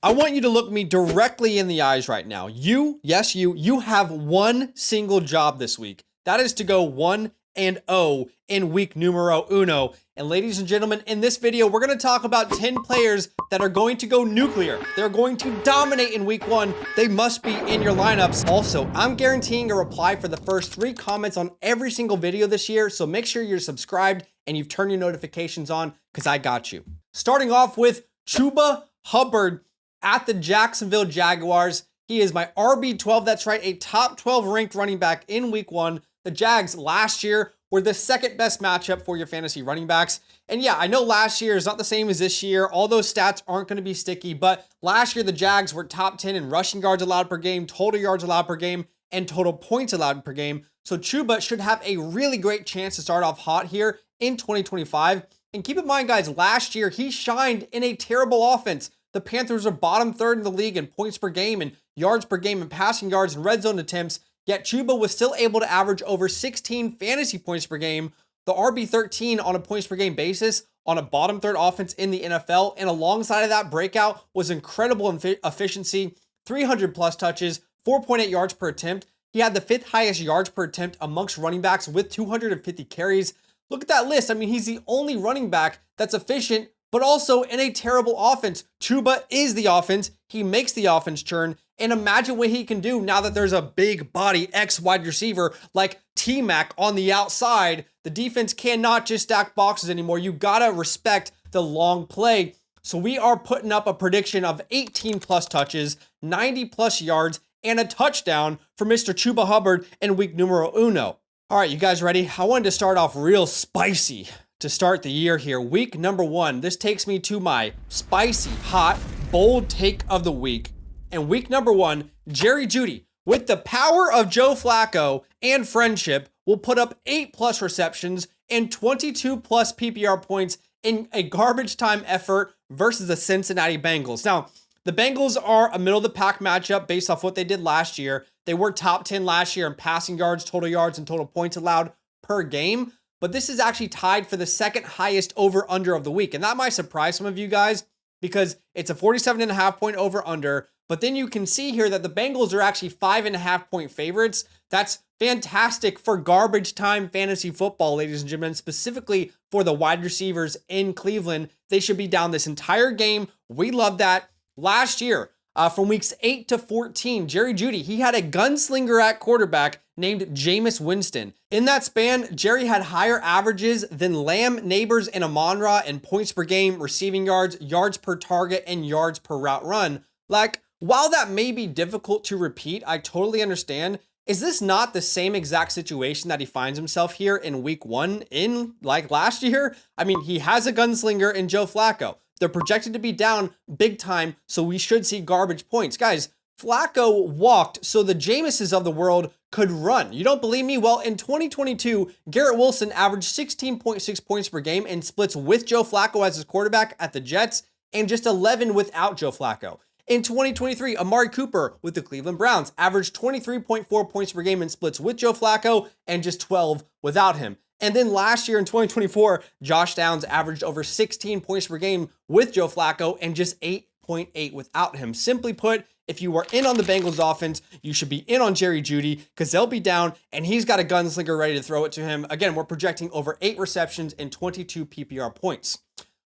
I want you to look me directly in the eyes right now. Yes, you have one single job this week. That is to go 1-0 in week numero uno. And ladies and gentlemen, in this video, we're going to talk about 10 players that are going to go nuclear. They're going to dominate in week one. They must be in your lineups. Also, I'm guaranteeing a reply for the first 3 comments on every single video this year. So make sure you're subscribed and you've turned your notifications on because I got you. Starting off with Chuba Hubbard at the Jacksonville Jaguars. He is my RB12. That's right, a top 12 ranked running back in week one. The Jags last year were the second best matchup for your fantasy running backs. And yeah, I know last year is not the same as this year. All those stats aren't going to be sticky, but last year the Jags were top 10 in rushing yards allowed per game, total yards allowed per game, and total points allowed per game. So Chuba should have a really great chance to start off hot here in 2025. And keep in mind, guys, last year he shined in a terrible offense. The Panthers are bottom third in the league in points per game and yards per game and passing yards and red zone attempts, yet Chuba was still able to average over 16 fantasy points per game, the RB13 on a points per game basis on a bottom third offense in the NFL, and alongside of that breakout was incredible efficiency, 300 plus touches, 4.8 yards per attempt. He had the 5th highest yards per attempt amongst running backs with 250 carries. Look at that list. I mean, he's the only running back that's efficient but also in a terrible offense. Chuba is the offense. He makes the offense churn. And imagine what he can do now that there's a big body X wide receiver like T-Mac on the outside. The defense cannot just stack boxes anymore. You gotta respect the long play. So we are putting up a prediction of 18 plus touches, 90 plus yards, and a touchdown for Mr. Chuba Hubbard in week numero uno. All right, you guys ready? I wanted to start off real spicy to start the year here. Week number 1. This takes me to my spicy, hot, bold take of the week. And week number 1, Jerry Jeudy, with the power of Joe Flacco and friendship, will put up 8 plus receptions and 22 plus PPR points in a garbage time effort versus the Cincinnati Bengals. Now, the Bengals are a middle of the pack matchup based off what they did last year. They were top 10 last year in passing yards, total yards, and total points allowed per game. But this is actually tied for the second highest over-under of the week. And that might surprise some of you guys because it's a 47.5 point over-under. But then you can see here that the Bengals are actually 5.5 point favorites. That's fantastic for garbage time fantasy football, ladies and gentlemen, specifically for the wide receivers in Cleveland. They should be down this entire game. We love that. Last year, from weeks 8 to 14, Jerry Jeudy, he had a gunslinger at quarterback named Jameis Winston. In that span, Jerry had higher averages than Lamb, Neighbors, and Amon-Ra in points per game, receiving yards, yards per target, and yards per route run. Like, while that may be difficult to repeat, I totally understand. Is this not the same exact situation that he finds himself here in week 1 in like last year? I mean, he has a gunslinger in Joe Flacco. They're projected to be down big time, so we should see garbage points. Guys, Flacco walked so the Jameses of the world could run. You don't believe me? Well, in 2022, Garrett Wilson averaged 16.6 points per game in splits with Joe Flacco as his quarterback at the Jets and just 11 without Joe Flacco. In 2023, Amari Cooper with the Cleveland Browns averaged 23.4 points per game in splits with Joe Flacco and just 12 without him. And then last year in 2024, Josh Downs averaged over 16 points per game with Joe Flacco and just 8.8 without him. Simply put, if you are in on the Bengals offense, you should be in on Jerry Jeudy because they'll be down and he's got a gunslinger ready to throw it to him. Again, we're projecting over 8 receptions and 22 PPR points.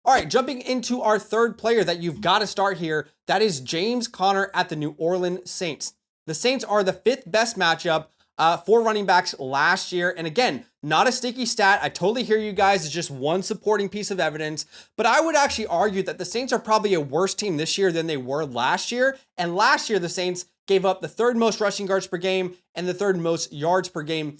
All right, jumping into our third player that you've got to start here, that is James Conner at the New Orleans Saints. The Saints are the 5th best matchup for running backs last year. And again, not a sticky stat. I totally hear you guys. It's just one supporting piece of evidence. But I would actually argue that the Saints are probably a worse team this year than they were last year. And last year, the Saints gave up the 3rd most rushing yards per game and the 3rd most yards per game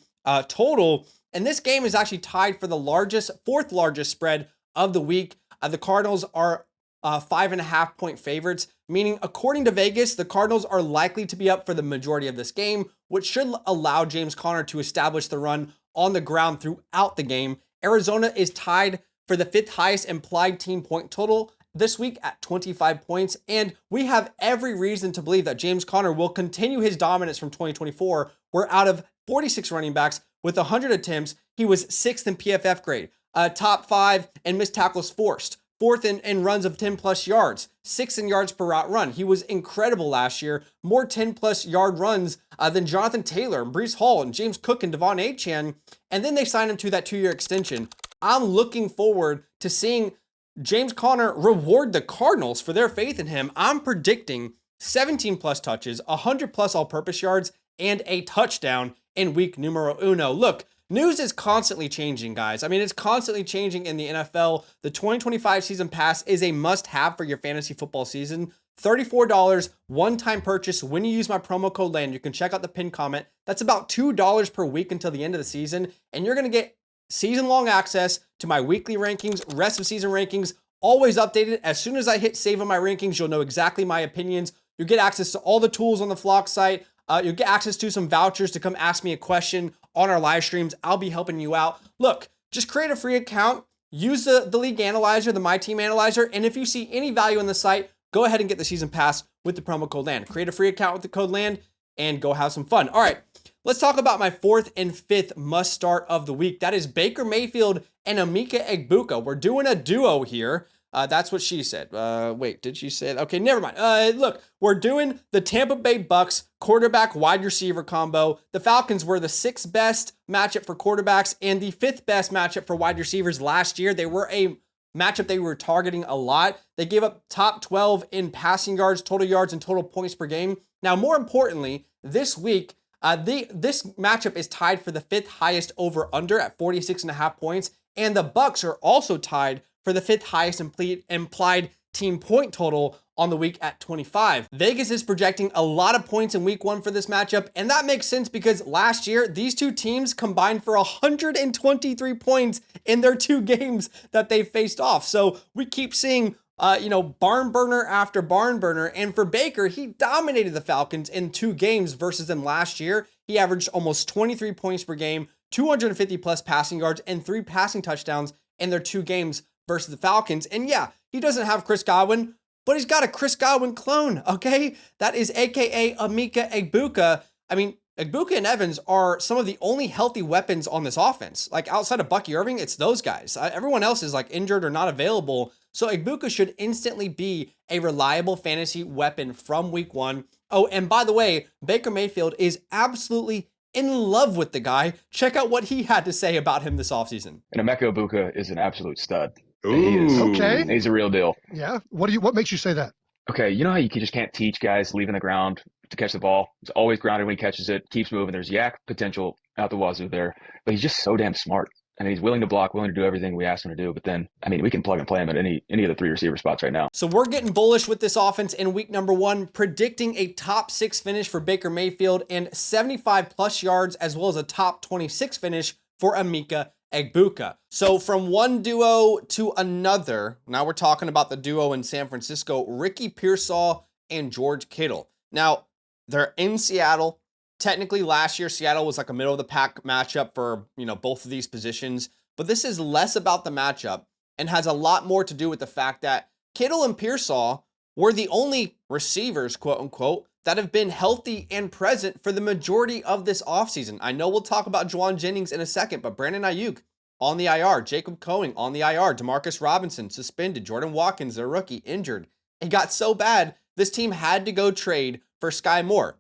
total. And this game is actually tied for the 4th largest spread of the week. The Cardinals are 5.5 point favorites, meaning according to Vegas, the Cardinals are likely to be up for the majority of this game, which should allow James Conner to establish the run on the ground throughout the game. Arizona is tied for the 5th highest implied team point total this week at 25 points, and we have every reason to believe that James Conner will continue his dominance from 2024, where out of 46 running backs with 100 attempts, he was 6th in PFF grade, top 5 in missed tackles forced, fourth in runs of 10 plus yards, sixth in yards per route run. He was incredible last year. More 10 plus yard runs than Jonathan Taylor and Breece Hall and James Cook and Devon Achane. And then they signed him to that 2-year extension. I'm looking forward to seeing James Conner reward the Cardinals for their faith in him. I'm predicting 17 plus touches, 100 plus all-purpose yards, and a touchdown in week numero uno. Look, news is constantly changing, guys. I mean, it's constantly changing in the NFL. The 2025 season pass is a must-have for your fantasy football season. $34, one-time purchase. When you use my promo code LAND, you can check out the pinned comment. That's about $2 per week until the end of the season, and you're going to get season-long access to my weekly rankings, rest of season rankings, always updated. As soon as I hit save on my rankings, you'll know exactly my opinions. You'll get access to all the tools on the Flock site. You'll get access to some vouchers to come ask me a question on our live streams. I'll be helping you out. Look, just create a free account, use the league analyzer, the My Team analyzer, and if you see any value in the site, go ahead and get the season pass with the promo code LAND. Create a free account with the code LAND and go have some fun. All right, let's talk about my fourth and fifth must start of the week. That is Baker Mayfield and Emeka Egbuka. We're doing a duo here. That's what she said. Wait, did she say that? Okay, never mind. Look, we're doing the Tampa Bay Bucks quarterback wide receiver combo. The Falcons were the 6th best matchup for quarterbacks and the 5th best matchup for wide receivers last year. They were a matchup they were targeting a lot. They gave up top 12 in passing yards, total yards, and total points per game. Now, more importantly, this week, this matchup is tied for the 5th highest over-under at 46.5 points, and the Bucks are also tied for the 5th highest implied team point total on the week at 25. Vegas is projecting a lot of points in week 1 for this matchup, and that makes sense because last year, these two teams combined for 123 points in their 2 games that they faced off. So we keep seeing barn burner after barn burner. And for Baker, he dominated the Falcons in 2 games versus them last year. He averaged almost 23 points per game, 250 plus passing yards, and 3 passing touchdowns in their 2 games versus the Falcons. And yeah, he doesn't have Chris Godwin, but he's got a Chris Godwin clone, okay? That is AKA Emeka Egbuka. I mean, Egbuka and Evans are some of the only healthy weapons on this offense. Like outside of Bucky Irving, it's those guys. Everyone else is like injured or not available. So Egbuka should instantly be a reliable fantasy weapon from week 1. Oh, and by the way, Baker Mayfield is absolutely in love with the guy. Check out what he had to say about him this offseason. And Emeka Egbuka is an absolute stud. Ooh. He is. Okay. He's a real deal. Yeah. What makes you say that? Okay, you know how you just can't teach guys leaving the ground to catch the ball? He's always grounded when he catches it, keeps moving. There's yak potential out the wazoo there, but he's just so damn smart. I mean, he's willing to block, willing to do everything we ask him to do. But then, I mean, we can plug and play him at any of the 3 receiver spots right now. So we're getting bullish with this offense in week number 1, predicting a top 6 finish for Baker Mayfield and 75 plus yards, as well as a top 26 finish for Emeka Egbuka. So from one duo to another, now we're talking about the duo in San Francisco, Ricky Pearsall and George Kittle. Now, they're in Seattle. Technically, last year, Seattle was like a middle of the pack matchup for, both of these positions. But this is less about the matchup and has a lot more to do with the fact that Kittle and Pearsall were the only receivers, quote unquote, that have been healthy and present for the majority of this offseason. I know we'll talk about Juwan Jennings in a second, but Brandon Ayuk on the IR, Jacob Cohen on the IR, Demarcus Robinson suspended, Jordan Watkins, their rookie, injured. It got so bad, this team had to go trade for Sky Moore.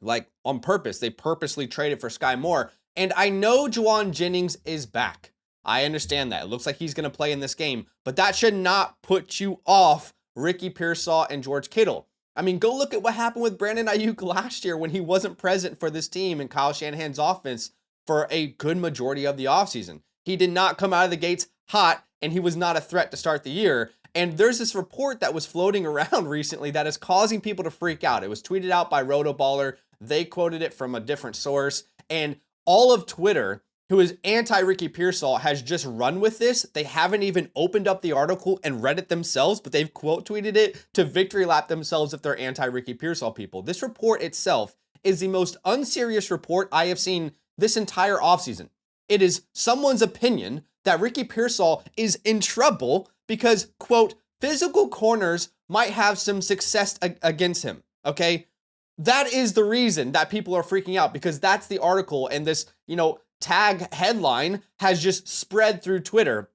Like on purpose, they purposely traded for Sky Moore. And I know Juwan Jennings is back. I understand that. It looks like he's going to play in this game, but that should not put you off Ricky Pearsall and George Kittle. I mean, go look at what happened with Brandon Ayuk last year when he wasn't present for this team and Kyle Shanahan's offense for a good majority of the offseason. He did not come out of the gates hot, and he was not a threat to start the year. And there's this report that was floating around recently that is causing people to freak out. It was tweeted out by Rotoballer. They quoted it from a different source. And all of Twitter, who is anti-Ricky Pearsall, has just run with this. They haven't even opened up the article and read it themselves, but they've quote tweeted it to victory lap themselves if they're anti-Ricky Pearsall people. This report itself is the most unserious report I have seen this entire offseason. It is someone's opinion that Ricky Pearsall is in trouble because, quote, physical corners might have some success against him, okay? That is the reason that people are freaking out, because that's the article, and this, tag headline has just spread through Twitter.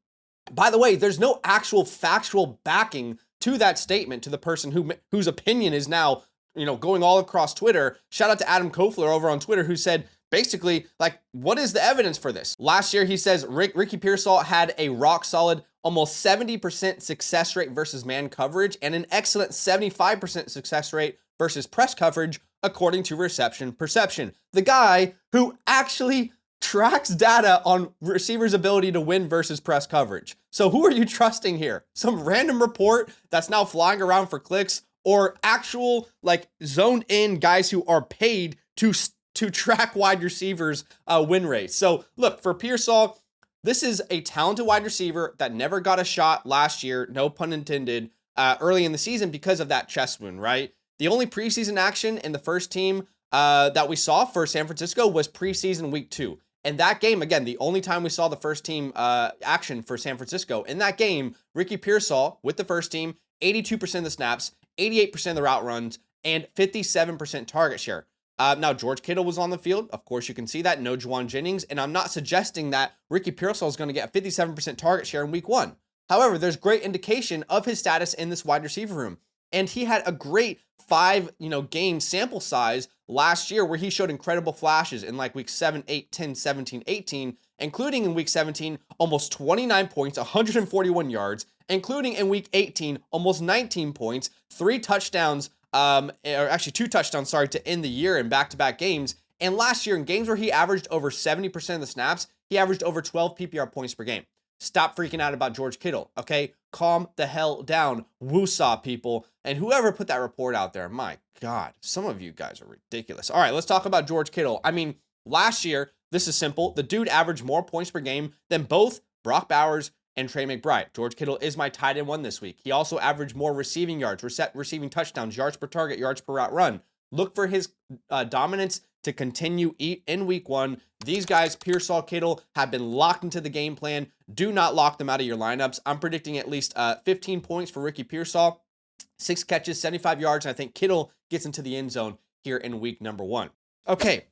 By the way, there's no actual factual backing to that statement to the person whose opinion is now, going all across Twitter. Shout out to Adam Kofler over on Twitter, who said, basically, like, what is the evidence for this? Last year, he says Ricky Pearsall had a rock solid almost 70% success rate versus man coverage and an excellent 75% success rate versus press coverage, according to Reception Perception. The guy who actually tracks data on receivers' ability to win versus press coverage. So who are you trusting here? Some random report that's now flying around for clicks, or actual, like, zoned in guys who are paid to track wide receivers' win rates? So look, for Pearsall, this is a talented wide receiver that never got a shot last year, no pun intended, early in the season because of that chest wound, right? The only preseason action in the first team that we saw for San Francisco was preseason week 2. And that game, again, the only time we saw the first team action for San Francisco. In that game, Ricky Pearsall with the first team, 82% of the snaps, 88% of the route runs, and 57% target share. Now, George Kittle was on the field. Of course, you can see that. No Juwan Jennings. And I'm not suggesting that Ricky Pearsall is going to get a 57% target share in week 1. However, there's great indication of his status in this wide receiver room. And he had a great 5, game sample size last year where he showed incredible flashes in like week 7, 8, 10, 17, 18, including in week 17, almost 29 points, 141 yards, including in week 18, almost 19 points, 3 touchdowns, or actually 2 touchdowns, to end the year in back-to-back games. And last year in games where he averaged over 70% of the snaps, he averaged over 12 PPR points per game. Stop freaking out about George Kittle, okay? Calm the hell down. Woosah, people. And whoever put that report out there, my God, some of you guys are ridiculous. All right, let's talk about George Kittle. I mean, last year, this is simple. The dude averaged more points per game than both Brock Bowers and Trey McBride. George Kittle is my tight end 1 this week. He also averaged more receiving yards, receiving touchdowns, yards per target, yards per route run. Look for his dominance to continue in week 1. These guys, Pearsall, Kittle, have been locked into the game plan. Do not lock them out of your lineups. I'm predicting at least 15 points for Ricky Pearsall, 6 catches, 75 yards, and I think Kittle gets into the end zone here in week number 1. Okay,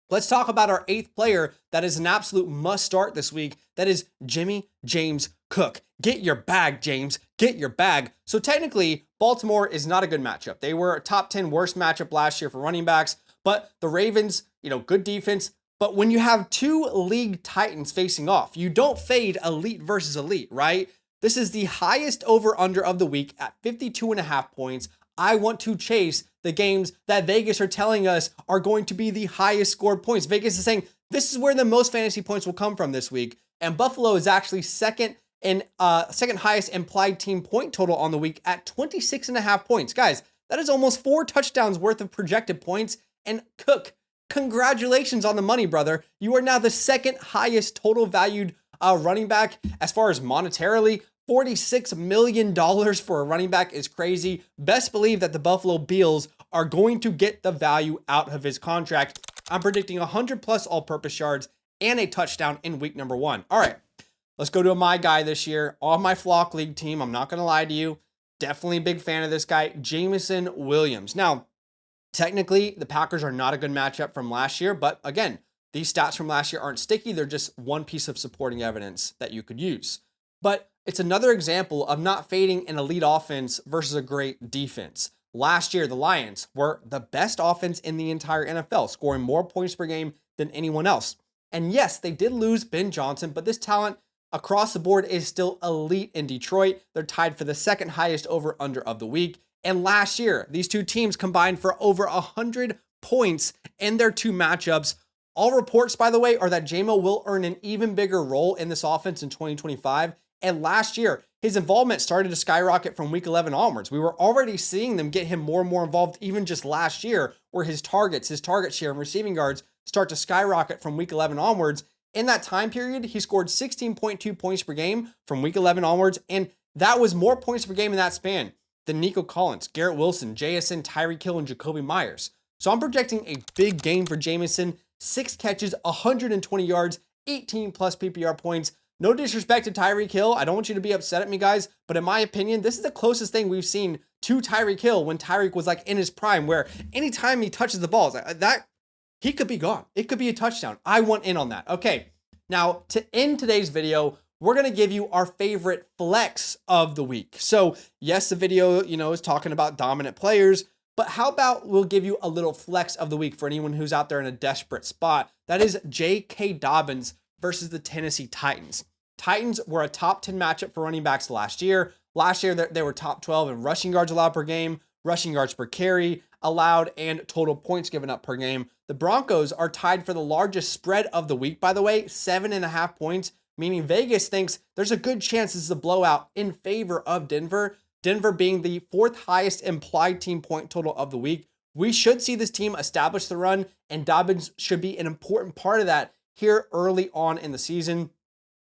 let's talk about our 8th player that is an absolute must start this week. That is Jimmy James Cook. Get your bag, James. Get your bag. So technically, Baltimore is not a good matchup. They were a top 10 worst matchup last year for running backs, but the Ravens, good defense. But when you have 2 league titans facing off, you don't fade elite versus elite, right? This is the highest over-under of the week at 52.5 points. I want to chase the games that Vegas are telling us are going to be the highest scored points. Vegas is saying this is where the most fantasy points will come from this week. And Buffalo is actually second highest implied team point total on the week at 26.5 points. Guys, that is almost 4 touchdowns worth of projected points. And Cook, congratulations on the money, brother. You are now the 2nd highest total valued running back as far as monetarily. $46 million for a running back is crazy. Best believe that the Buffalo Bills are going to get the value out of his contract. I'm predicting 100 plus all-purpose yards and a touchdown in week number 1. All right, let's go to my guy this year on my Flock League team. I'm not going to lie to you. Definitely a big fan of this guy, Jameson Williams. Now, technically, the Packers are not a good matchup from last year, but again, these stats from last year aren't sticky. They're just one piece of supporting evidence that you could use. But it's another example of not fading an elite offense versus a great defense. Last year, the Lions were the best offense in the entire NFL, scoring more points per game than anyone else. And yes, they did lose Ben Johnson, but this talent across the board is still elite in Detroit. They're tied for the 2nd highest over-under of the week. And last year, these 2 teams combined for over 100 points in their 2 matchups. All reports, by the way, are that Jamo will earn an even bigger role in this offense in 2025. And last year, his involvement started to skyrocket from week 11 onwards. We were already seeing them get him more and more involved even just last year, where his target share, and receiving yards start to skyrocket from week 11 onwards. In that time period, he scored 16.2 points per game from week 11 onwards, and that was more points per game in that span than Nico Collins, Garrett Wilson, JSN, Tyreek Hill, and Jacoby Myers. So I'm projecting a big game for Jameson. 6 catches, 120 yards, 18 plus PPR points. No disrespect to Tyreek Hill. I don't want you to be upset at me, guys, but in my opinion, this is the closest thing we've seen to Tyreek Hill when Tyreek was like in his prime, where anytime he touches the ball, he could be gone. It could be a touchdown. I want in on that. Okay, now to end today's video, we're going to give you our favorite flex of the week. So yes, the video, is talking about dominant players, but how about we'll give you a little flex of the week for anyone who's out there in a desperate spot. That is J.K. Dobbins versus the Tennessee Titans. Titans were a top 10 matchup for running backs last year. Last year, they were top 12 in rushing yards allowed per game, rushing yards per carry allowed, and total points given up per game. The Broncos are tied for the largest spread of the week, by the way, 7.5 points, meaning Vegas thinks there's a good chance this is a blowout in favor of Denver. Denver being the 4th highest implied team point total of the week. We should see this team establish the run, and Dobbins should be an important part of that here early on in the season.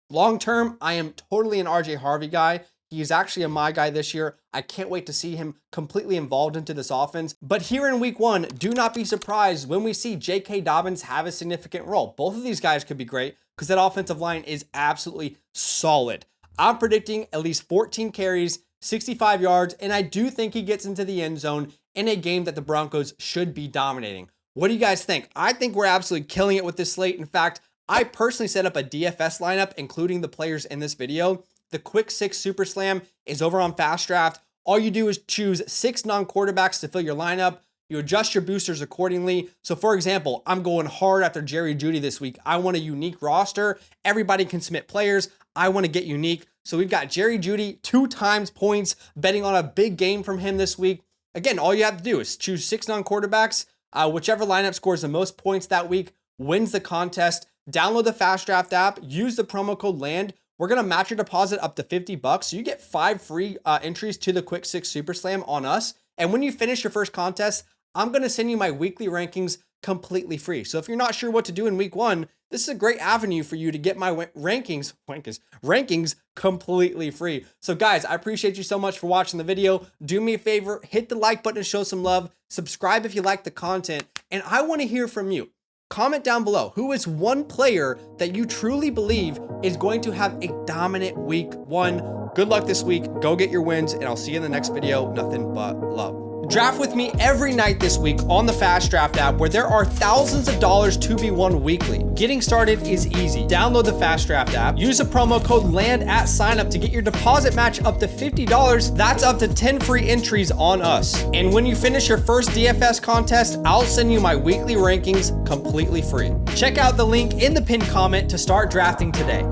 Long term, I am totally an RJ Harvey guy. He is actually a my guy this year. I can't wait to see him completely involved into this offense. But here in week 1, do not be surprised when we see J.K. Dobbins have a significant role. Both of these guys could be great because that offensive line is absolutely solid. I'm predicting at least 14 carries, 65 yards, and I do think he gets into the end zone in a game that the Broncos should be dominating. What do you guys think? I think we're absolutely killing it with this slate. In fact, I personally set up a DFS lineup, including the players in this video. The Quick 6 Super Slam is over on FastDraft. All you do is choose 6 non-quarterbacks to fill your lineup. You adjust your boosters accordingly. So for example, I'm going hard after Jerry Jeudy this week. I want a unique roster. Everybody can submit players. I want to get unique. So we've got Jerry Jeudy 2 times points, betting on a big game from him this week. Again, all you have to do is choose 6 non-quarterbacks. Whichever lineup scores the most points that week wins the contest. Download the FastDraft app. Use the promo code LAND. We're going to match your deposit up to $50. So you get 5 free entries to the Quick 6 Super Slam on us. And when you finish your first contest, I'm going to send you my weekly rankings completely free. So if you're not sure what to do in week 1, this is a great avenue for you to get my rankings completely free. So guys, I appreciate you so much for watching the video. Do me a favor, hit the like button and show some love. Subscribe if you like the content. And I want to hear from you. Comment down below, who is one player that you truly believe is going to have a dominant week 1? Good luck this week. Go get your wins, and I'll see you in the next video. Nothing but love. Draft with me every night this week on the FastDraft app, where there are thousands of dollars to be won weekly. Getting started is easy. Download the FastDraft app. Use the promo code LAND at signup to get your deposit match up to $50. That's up to 10 free entries on us. And when you finish your first DFS contest, I'll send you my weekly rankings completely free. Check out the link in the pinned comment to start drafting today.